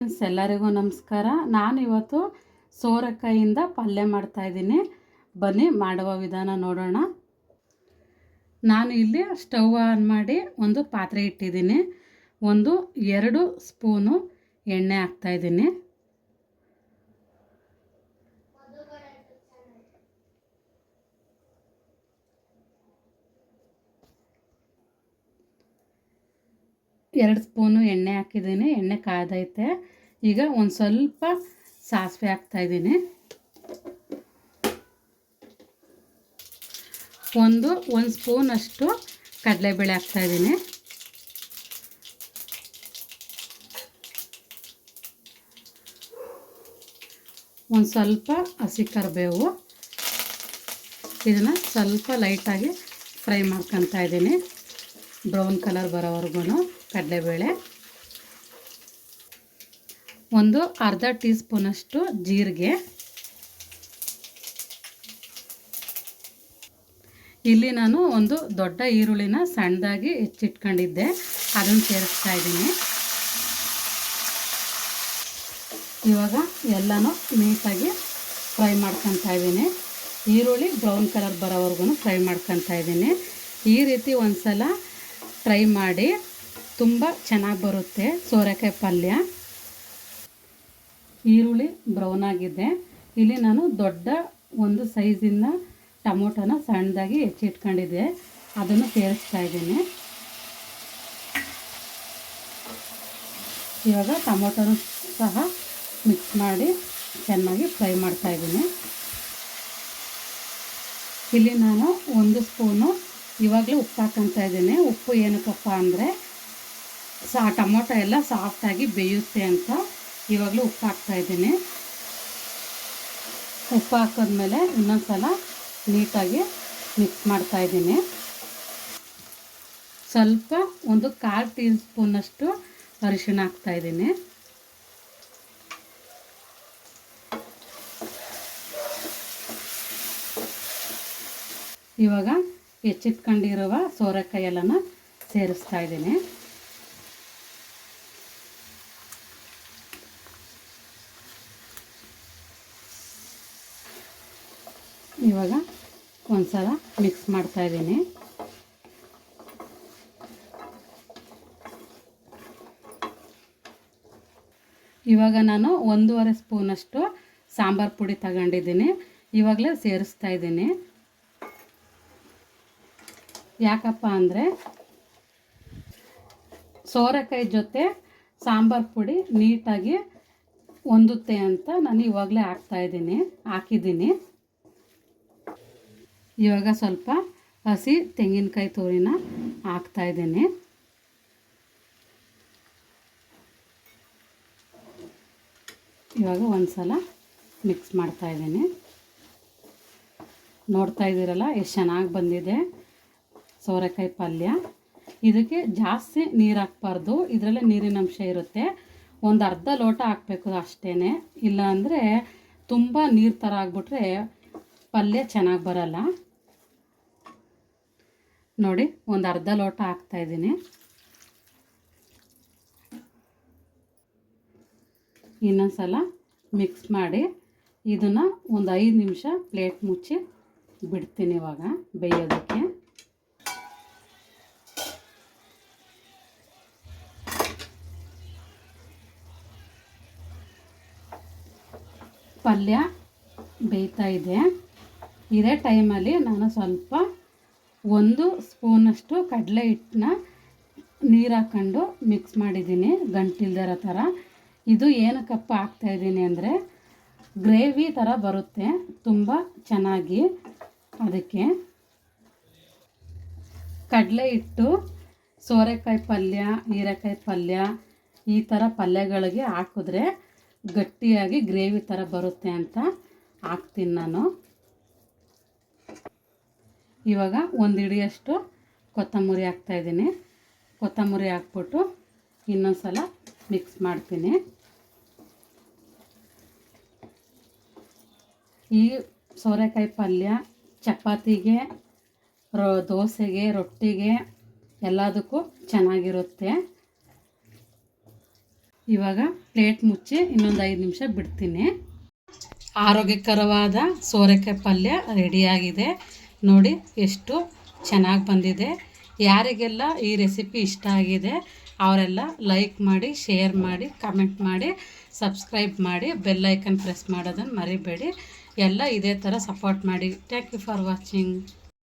Friends, ಎಲ್ಲರಿಗೂ ನಮಸ್ಕಾರ. ನಾನು ಇವತ್ತು ಸೋರೆಕಾಯಿಯಿಂದ ಪಲ್ಯ ಮಾಡ್ತಾಯಿದ್ದೀನಿ. ಬನ್ನಿ ಮಾಡುವ ವಿಧಾನ ನೋಡೋಣ. ನಾನು ಇಲ್ಲಿ ಸ್ಟವ್ ಆನ್ ಮಾಡಿ ಒಂದು ಪಾತ್ರೆ ಇಟ್ಟಿದ್ದೀನಿ. 2 ಸ್ಪೂನು ಎಣ್ಣೆ ಹಾಕ್ತಾಯಿದ್ದೀನಿ. ಎರಡು ಸ್ಪೂನು ಎಣ್ಣೆ ಹಾಕಿದ್ದೀನಿ. ಎಣ್ಣೆ ಕಾದೈತೆ. ಈಗ ಒಂದು ಸ್ವಲ್ಪ ಸಾಸಿವೆ ಹಾಕ್ತಾಯಿದ್ದೀನಿ. ಒಂದು ಸ್ಪೂನಷ್ಟು ಕಡಲೆಬೇಳೆ ಹಾಕ್ತಾಯಿದ್ದೀನಿ. ಒಂದು ಸ್ವಲ್ಪ ಹಸಿ ಕರಿಬೇವು. ಇದನ್ನು ಸ್ವಲ್ಪ ಲೈಟಾಗಿ ಫ್ರೈ ಮಾಡ್ಕೊತಾ ಇದ್ದೀನಿ, ಬ್ರೌನ್ ಕಲರ್ ಬರೋವರೆಗೂ. ಕಡಲೆಬೇಳೆ, ಒಂದು ಅರ್ಧ ಟೀ ಸ್ಪೂನಷ್ಟು ಜೀರಿಗೆ. ಇಲ್ಲಿ ನಾನು ಒಂದು ದೊಡ್ಡ ಈರುಳ್ಳಿನ ಸಣ್ಣದಾಗಿ ಹೆಚ್ಚಿಟ್ಕೊಂಡಿದ್ದೆ, ಅದನ್ನು ಸೇರಿಸ್ತಾ ಇದ್ದೀನಿ. ಇವಾಗ ಎಲ್ಲನೂ ನೀಟಾಗಿ ಫ್ರೈ ಮಾಡ್ಕೊತಾ ಇದ್ದೀನಿ. ಈರುಳ್ಳಿ ಬ್ರೌನ್ ಕಲರ್ ಬರೋವರೆಗೂ ಫ್ರೈ ಮಾಡ್ಕೊತಾ ಇದ್ದೀನಿ. ಈ ರೀತಿ ಒಂದು ಸಲ ಟ್ರೈ ಮಾಡಿ, ತುಂಬ ಚೆನ್ನಾಗಿ ಬರುತ್ತೆ ಸೋರೆಕಾಯಿ ಪಲ್ಯ. ಈರುಳ್ಳಿ ಬ್ರೌನ್ ಆಗಿದೆ. ಇಲ್ಲಿ ನಾನು ದೊಡ್ಡ ಒಂದು ಸೈಜಿಂದ ಟೊಮೊಟೊನ ಸಣ್ಣದಾಗಿ ಹೆಚ್ಚಿಟ್ಕೊಂಡಿದ್ದೆ, ಅದನ್ನು ಸೇರಿಸ್ತಾ ಇದ್ದೀನಿ. ಇವಾಗ ಟೊಮೊಟೊನೂ ಸಹ ಮಿಕ್ಸ್ ಮಾಡಿ ಚೆನ್ನಾಗಿ ಫ್ರೈ ಮಾಡ್ತಾ ಇದ್ದೀನಿ. ಇಲ್ಲಿ ನಾನು 1 ಸ್ಪೂನು ಇವಾಗಲೇ ಉಪ್ಪು ಹಾಕ್ಕೊತಾ ಇದ್ದೀನಿ. ಉಪ್ಪು ಏನಕ್ಕಪ್ಪ ಅಂದರೆ ಟೊಮೊಟೊ ಎಲ್ಲ ಸಾಫ್ಟಾಗಿ ಬೇಯುತ್ತೆ ಅಂತ ಇವಾಗಲೂ ಉಪ್ಪು ಹಾಕ್ತಾಯಿದ್ದೀನಿ. ಉಪ್ಪು ಹಾಕಿದ್ಮೇಲೆ ಇನ್ನೊಂದು ಸಲ ನೀಟಾಗಿ ಮಿಕ್ಸ್ ಮಾಡ್ತಾಯಿದ್ದೀನಿ. ಸ್ವಲ್ಪ ಒಂದು 1/4 ಟೀ ಸ್ಪೂನಷ್ಟು ಅರಿಶಿಣ ಹಾಕ್ತಾಯಿದ್ದೀನಿ. ಇವಾಗ ಹೆಚ್ಚಿಟ್ಕೊಂಡಿರುವ ಸೋರೆಕಾಯಿ ಎಲ್ಲನ ಸೇರಿಸ್ತಾ ಇದ್ದೀನಿ. ಇವಾಗ ಒಂದು ಸಲ ಮಿಕ್ಸ್ ಮಾಡ್ತಾ ಇದ್ದೀನಿ. ಇವಾಗ ನಾನು 1.5 ಸ್ಪೂನಷ್ಟು ಸಾಂಬಾರು ಪುಡಿ ತಗೊಂಡಿದ್ದೀನಿ, ಇವಾಗಲೇ ಸೇರಿಸ್ತಾ ಇದ್ದೀನಿ. ಯಾಕಪ್ಪ ಅಂದರೆ ಸೋರೆಕಾಯಿ ಜೊತೆ ಸಾಂಬಾರು ಪುಡಿ ನೀಟಾಗಿ ಹೊಂದುತ್ತೆ ಅಂತ ನಾನು ಇವಾಗಲೇ ಹಾಕಿದ್ದೀನಿ. ಇವಾಗ ಸ್ವಲ್ಪ ಹಸಿ ತೆಂಗಿನಕಾಯಿ ತುರಿನ ಹಾಕ್ತಾಯಿದ್ದೀನಿ. ಇವಾಗ ಒಂದು ಸಲ ಮಿಕ್ಸ್ ಮಾಡ್ತಾಯಿದ್ದೀನಿ. ನೋಡ್ತಾ ಇದ್ದೀರಲ್ಲ ಎಷ್ಟು ಚೆನ್ನಾಗಿ ಬಂದಿದೆ ಸೋರೆಕಾಯಿ ಪಲ್ಯ. ಇದಕ್ಕೆ ಜಾಸ್ತಿ ನೀರು ಹಾಕ್ಬಾರ್ದು, ಇದರಲ್ಲೇ ನೀರಿನ ಅಂಶ ಇರುತ್ತೆ. ಒಂದು ಅರ್ಧ ಲೋಟ ಹಾಕಬೇಕು ಅಷ್ಟೇ. ಇಲ್ಲಾಂದರೆ ತುಂಬ ನೀರು ಥರ ಆಗಿಬಿಟ್ರೆ ಪಲ್ಯ ಚೆನ್ನಾಗಿ ಬರಲ್ಲ. ನೋಡಿ, ಒಂದು ಅರ್ಧ ಲೋಟ ಹಾಕ್ತಾಯಿದ್ದೀನಿ. ಇನ್ನೊಂದು ಸಲ ಮಿಕ್ಸ್ ಮಾಡಿ ಇದನ್ನು ಒಂದು 5 ನಿಮಿಷ ಪ್ಲೇಟ್ ಮುಚ್ಚಿ ಬಿಡ್ತೀನಿ ಇವಾಗ ಬೇಯೋದಕ್ಕೆ. ಪಲ್ಯ ಬೇಯ್ತಾ ಇದೆ. ಇದೇ ಟೈಮಲ್ಲಿ ನಾನು ಸ್ವಲ್ಪ 1 ಸ್ಪೂನಷ್ಟು ಕಡಲೆ ಹಿಟ್ಟನ್ನ ನೀರು ಹಾಕ್ಕೊಂಡು ಮಿಕ್ಸ್ ಮಾಡಿದ್ದೀನಿ, ಗಂಟಿಲ್ದಿರೋ ಥರ. ಇದು ಏನಕ್ಕಪ್ಪ ಹಾಕ್ತಾಯಿದ್ದೀನಿ ಅಂದರೆ ಗ್ರೇವಿ ಥರ ಬರುತ್ತೆ ತುಂಬ ಚೆನ್ನಾಗಿ. ಅದಕ್ಕೆ ಕಡಲೆ ಹಿಟ್ಟು ಸೋರೆಕಾಯಿ ಪಲ್ಯ, ಹೀರೆಕಾಯಿ ಪಲ್ಯ, ಈ ಥರ ಪಲ್ಯಗಳಿಗೆ ಹಾಕಿದ್ರೆ ಗಟ್ಟಿಯಾಗಿ ಗ್ರೇವಿ ಥರ ಬರುತ್ತೆ ಅಂತ ಹಾಕ್ತೀನಿ ನಾನು. ಇವಾಗ 1 ಹಿಡಿಯಷ್ಟು ಕೊತ್ತಂಬರಿ ಹಾಕ್ತಾಯಿದ್ದೀನಿ. ಕೊತ್ತಂಬರಿ ಹಾಕ್ಬಿಟ್ಟು ಇನ್ನೊಂದು ಸಲ ಮಿಕ್ಸ್ ಮಾಡ್ತೀನಿ. ಈ ಸೋರೆಕಾಯಿ ಪಲ್ಯ ಚಪಾತಿಗೆ, ದೋಸೆಗೆ, ರೊಟ್ಟಿಗೆ ಎಲ್ಲದಕ್ಕೂ ಚೆನ್ನಾಗಿರುತ್ತೆ. ಇವಾಗ ಪ್ಲೇಟ್ ಮುಚ್ಚಿ ಇನ್ನೊಂದು 5 ನಿಮಿಷ ಬಿಡ್ತೀನಿ. ಆರೋಗ್ಯಕರವಾದ ಸೋರೆಕಾಯಿ ಪಲ್ಯ ರೆಡಿಯಾಗಿದೆ. ನೋಡಿ ಎಷ್ಟು ಚೆನ್ನಾಗಿ ಬಂದಿದೆ. ಯಾರಿಗೆಲ್ಲ ಈ ರೆಸಿಪಿ ಇಷ್ಟ ಆಗಿದೆ ಅವರೆಲ್ಲ ಲೈಕ್ ಮಾಡಿ, ಶೇರ್ ಮಾಡಿ, ಕಮೆಂಟ್ ಮಾಡಿ, ಸಬ್ಸ್ಕ್ರೈಬ್ ಮಾಡಿ, ಬೆಲ್ ಐಕನ್ ಪ್ರೆಸ್ ಮಾಡೋದನ್ನು ಮರಿಬೇಡಿ. ಎಲ್ಲ ಇದೇ ಥರ ಸಪೋರ್ಟ್ ಮಾಡಿ. Thank you for watching.